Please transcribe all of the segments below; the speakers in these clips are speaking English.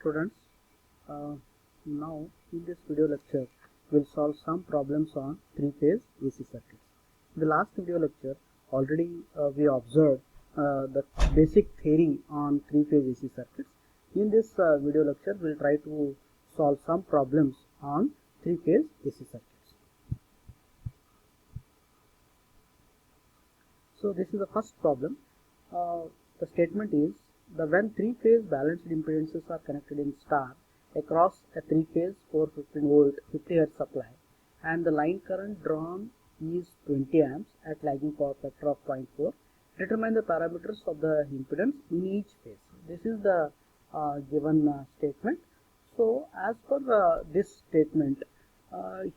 students, uh, now in this video lecture we'll solve some problems on three-phase AC circuits. In the last video lecture already we observed the basic theory on three-phase AC circuits. In this video lecture we'll try to solve some problems on three-phase AC circuits. So this is the first problem. The statement is when three-phase balanced impedances are connected in star across a three-phase 415 volt 50 Hz supply and the line current drawn is 20 amps at lagging power factor of 0.4, determine the parameters of the impedance in each phase. This is the given statement. So as per this statement,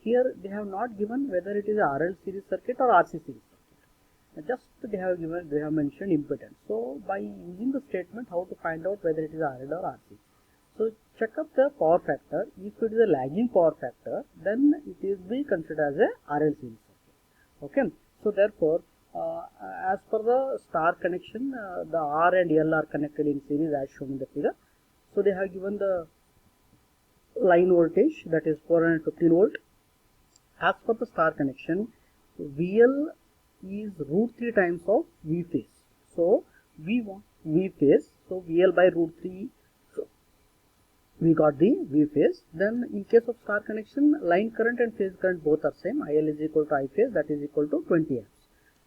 here they have not given whether it is a RL series circuit or RC series circuit. Just they have mentioned impedance. So by using the statement, how to find out whether it is RL or RC. So check up the power factor. If it is a lagging power factor, then it is be considered as a RL series circuit. Okay. So therefore, as per the star connection, the R and L are connected in series as shown in the figure. So they have given the line voltage, that is 415 volt. As per the star connection, VL is root 3 times of V phase. So we want V phase. So VL by root 3. So we got the V phase. Then in case of star connection, line current and phase current both are same. IL is equal to I phase, that is equal to 20 amps.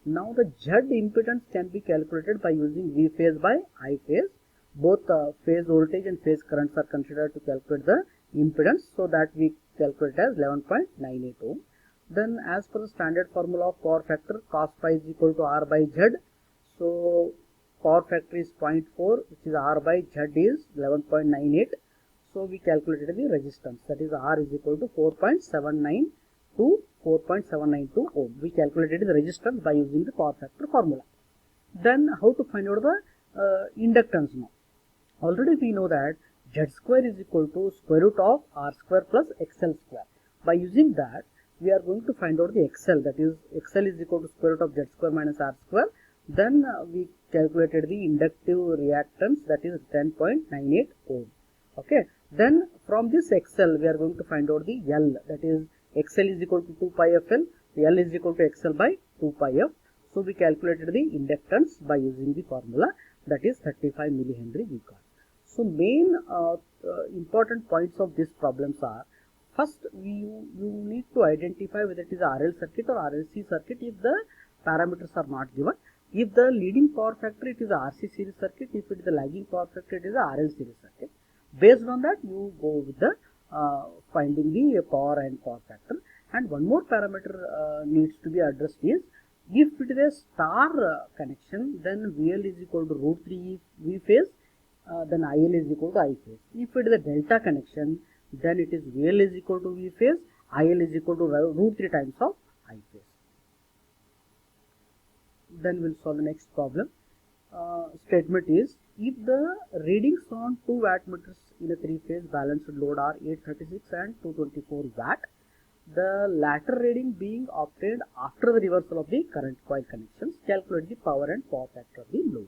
Now the Z impedance can be calculated by using V phase by I phase. Both phase voltage and phase currents are considered to calculate the impedance, so that we calculate as 11.98 ohm. Then as per the standard formula of power factor, cos phi is equal to R by Z. So power factor is 0.4, which is R by Z is 11.98. So we calculated the resistance, that is R is equal to 4.79 to 4.792 ohm. We calculated the resistance by using the power factor formula. Then how to find out the inductance now? Already we know that Z square is equal to square root of R square plus XL square. By using that, we are going to find out the XL, that is XL is equal to square root of Z square minus R square. Then we calculated the inductive reactance, that is 10.98 ohm. Okay. Then from this XL we are going to find out the L, that is XL is equal to 2 pi FL, L is equal to XL by 2 pi F. So we calculated the inductance by using the formula, that is 35 millihenry we got. So main important points of these problems are, first you need to identify whether it is a RL circuit or RLC circuit if the parameters are not given. If the leading power factor, it is a RC series circuit. If it is a lagging power factor, it is a RL series circuit. Based on that, you go with the finding the power and power factor. And one more parameter needs to be addressed is, if it is a star connection, then VL is equal to root 3 V phase, then IL is equal to I phase. If it is a delta connection, then it is VL is equal to V phase, IL is equal to root 3 times of I phase. Then we'll solve the next problem. Statement is, if the readings on 2 wattmeters in a 3-phase balanced load are 836 and 224 watt, the latter reading being obtained after the reversal of the current coil connections, calculate the power and power factor of the load.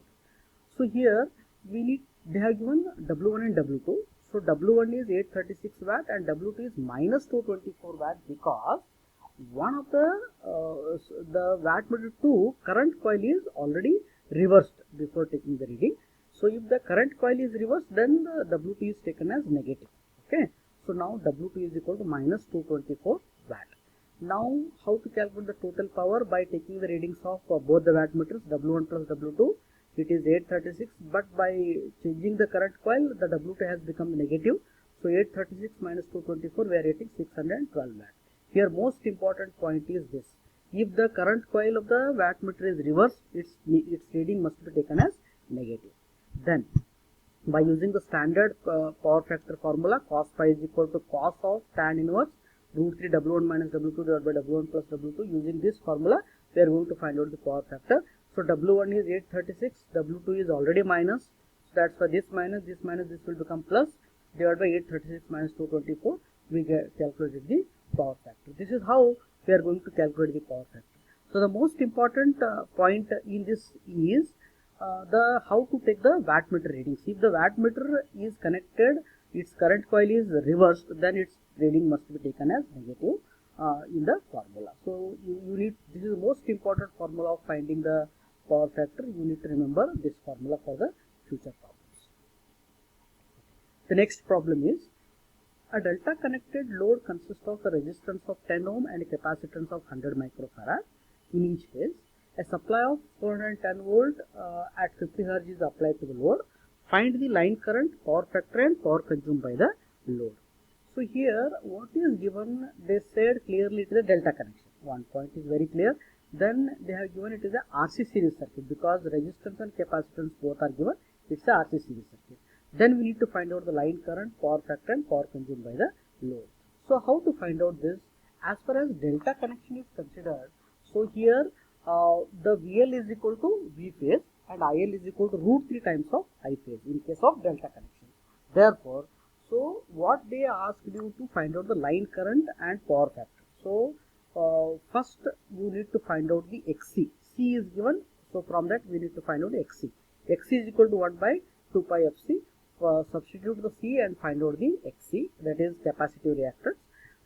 So here they have given W1 and W2. So W1 is 836 watt and W2 is minus 224 watt, because one of the wattmeter 2 current coil is already reversed before taking the reading. So if the current coil is reversed, then the W2 is taken as negative. Okay. So now W2 is equal to minus 224 watt. Now how to calculate the total power? By taking the readings of both the wattmeters, W1 plus W2, it is 836, but by changing the current coil, the W2 has become negative. So 836 minus 224, we are getting 612 watt. Here most important point is this: if the current coil of the wattmeter is reversed, its reading must be taken as negative. Then by using the standard power factor formula, cos phi is equal to cos of tan inverse root 3 W1 minus W2 divided by W1 plus W2. Using this formula, we are going to find out the power factor. So W1 is 836, W2 is already minus, so that's why this will become plus, divided by 836 minus 224, we calculated the power factor. This is how we are going to calculate the power factor. So the most important point in this is how to take the wattmeter readings. If the wattmeter is connected its current coil is reversed, then its reading must be taken as negative in the formula. So you need, this is the most important formula of finding the power factor. You need to remember this formula for the future problems. The next problem is, a delta connected load consists of a resistance of 10 ohm and a capacitance of 100 microfarad in each phase. A supply of 410 volt at 50 Hz is applied to the load. Find the line current, power factor and power consumed by the load. So here what is given, they said clearly it is a delta connection. One point is very clear. Then they have given it is a RC series circuit, because resistance and capacitance both are given. It's a RC series circuit. Then we need to find out the line current, power factor and power consumed by the load. So how to find out this? As far as delta connection is considered, so here the VL is equal to V phase and IL is equal to root 3 times of I phase in case of delta connection. Therefore, so what they asked you to find out the line current and power factor. So first you need to find out the XC. C is given, so from that we need to find out the XC. XC is equal to 1 by 2 pi FC. Substitute the C and find out the XC, that is capacitive reactance.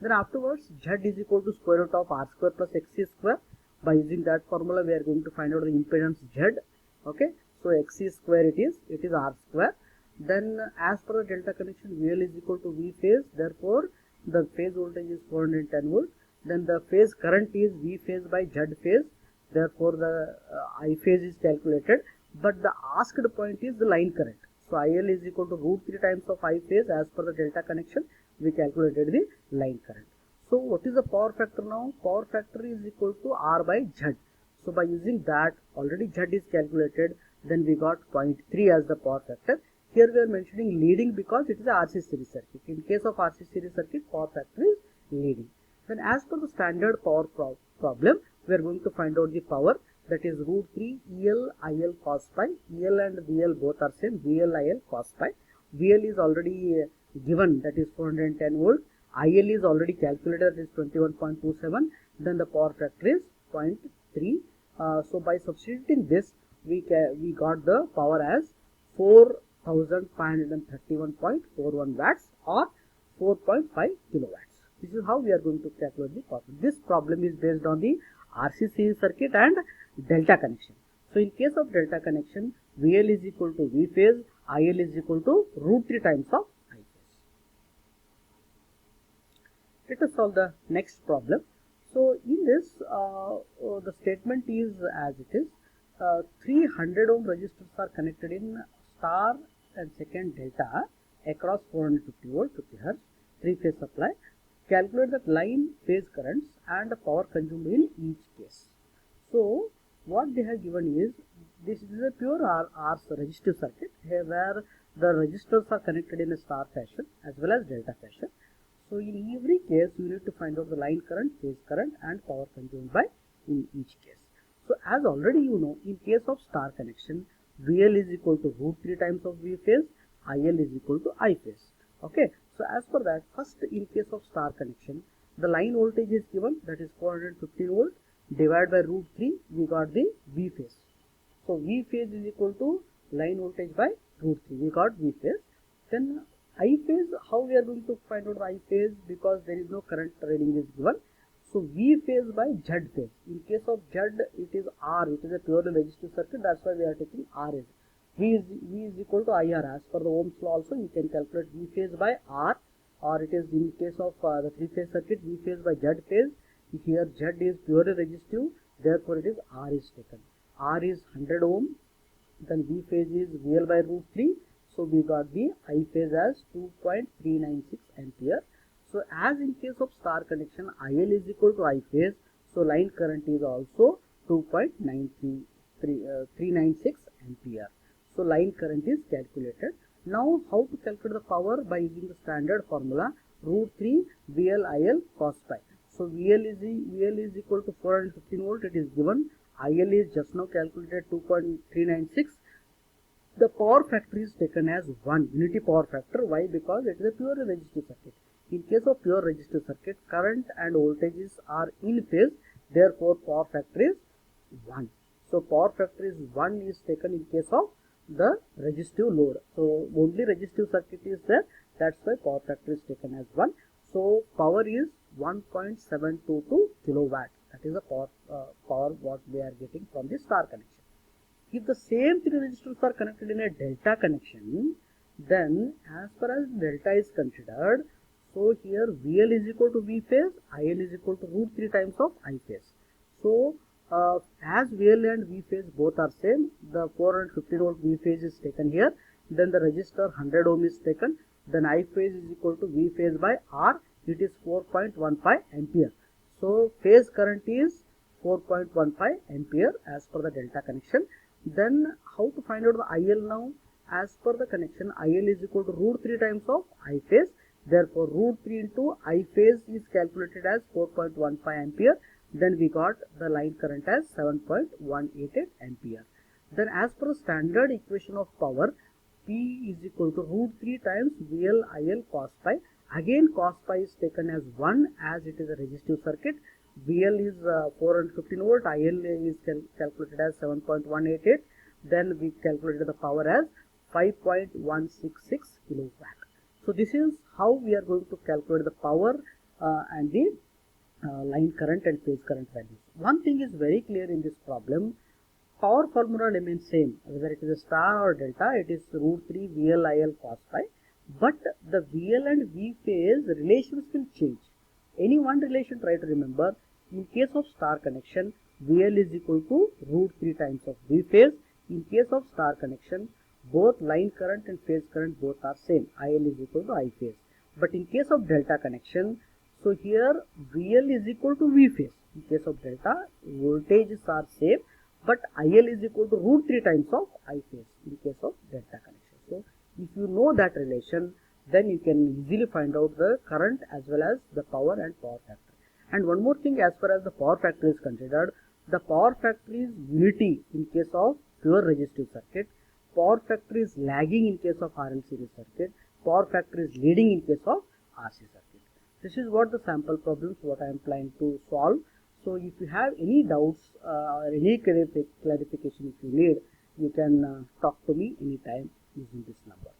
Then afterwards Z is equal to square root of R square plus XC square. By using that formula we are going to find out the impedance Z. Okay, so XC square it is R square. Then as per the delta connection, VL is equal to V phase, therefore the phase voltage is 410 volt. Then the phase current is V phase by Z phase, therefore the I phase is calculated, but the asked point is the line current. So IL is equal to root 3 times of I phase. As per the delta connection, we calculated the line current. So what is the power factor now? Power factor is equal to R by Z. So by using that, already Z is calculated, then we got 0.3 as the power factor. Here we are mentioning leading because it is a RC series circuit. In case of RC series circuit, power factor is leading. Then as per the standard power problem, we are going to find out the power, that is root 3 EL IL cos pi. EL and VL both are same, VL IL cos pi. VL is already given, that is 410 volt. IL is already calculated, that is 21.27. Then the power factor is 0.3. So by substituting this, we got the power as 4531.41 watts or 4.5 kilowatts. This is how we are going to calculate the power. This problem is based on the RC series circuit and delta connection. So in case of delta connection, VL is equal to V phase, IL is equal to root 3 times of I phase. Let us solve the next problem. So in this, the statement is as it is. 300 ohm resistors are connected in star and second delta across 450 volt 50 Hz 3-phase supply. Calculate the line phase currents and power consumed in each case. So what they have given is, this is a pure R resistive circuit here where the resistors are connected in a star fashion as well as delta fashion. So in every case you need to find out the line current, phase current and power consumed by in each case. So as already you know, in case of star connection, VL is equal to root 3 times of V phase, IL is equal to I phase. Okay, so as per that, first in case of star connection, the line voltage is given, that is 415 volt, divided by root 3, we got the V phase. So V phase is equal to line voltage by root 3, we got V phase. Then I phase, how we are going to find out I phase, because there is no current reading is given. So V phase by Z phase. In case of Z, it is R, it is a purely resistive circuit, that's why we are taking R as. V is equal to IR. As per the Ohm's law also, you can calculate V phase by R, or it is in case of the 3-phase circuit, V phase by Z phase. Here Z is purely resistive, therefore it is R is taken. R is 100 ohm, then V phase is VL by root 3. So we got the I phase as 2.396 ampere. So as in case of star connection, IL is equal to I phase, so line current is also 2.396 ampere. So line current is calculated. Now how to calculate the power? By using the standard formula root 3 VL IL cos pi. So VL is equal to 415 volt, it is given. IL is just now calculated 2.396. The power factor is taken as 1, unity power factor. Why? Because it is a pure resistive circuit. In case of pure resistive circuit, current and voltages are in phase, therefore power factor is 1. So power factor is 1 is taken in case of the resistive load. So only resistive circuit is there, That's why power factor is taken as 1. So power is 1.722 kilowatt. That is the power what we are getting from the star connection. If the same three resistors are connected in a delta connection, then as far as delta is considered, so here VL is equal to V phase, IL is equal to root 3 times of I phase. So as VL and V phase both are same, the 450 volt V phase is taken here, then the resistor 100 ohm is taken, then I phase is equal to V phase by R, it is 4.15 ampere. So phase current is 4.15 ampere as per the delta connection. Then how to find out the IL now? As per the connection, IL is equal to root 3 times of I phase. Therefore, root 3 into I phase is calculated as 4.15 ampere. Then we got the line current as 7.188 ampere. Then as per the standard equation of power, P is equal to root 3 times VL IL cos pi. Again cos pi is taken as 1 as it is a resistive circuit. VL is 415 volt, IL is calculated as 7.188. Then we calculated the power as 5.166 kilowatt. So this is how we are going to calculate the power and the line current and phase current values. One thing is very clear in this problem. Power formula remains same, whether it is a star or delta, it is root 3 VL IL cos pi, but the VL and V phase relations will change. Any one relation try to remember. In case of star connection, VL is equal to root 3 times of V phase. In case of star connection, both line current and phase current both are same, IL is equal to I phase. But in case of delta connection, so here VL is equal to V phase. In case of delta, voltages are same, but IL is equal to root 3 times of I phase in case of delta connection. So if you know that relation, then you can easily find out the current as well as the power and power factor. And one more thing, as far as the power factor is considered, the power factor is unity in case of pure resistive circuit, power factor is lagging in case of RL series circuit, power factor is leading in case of RC circuit. This is what the sample problems what I am planning to solve. So if you have any doubts or any clarification if you need, you can talk to me anytime using this number.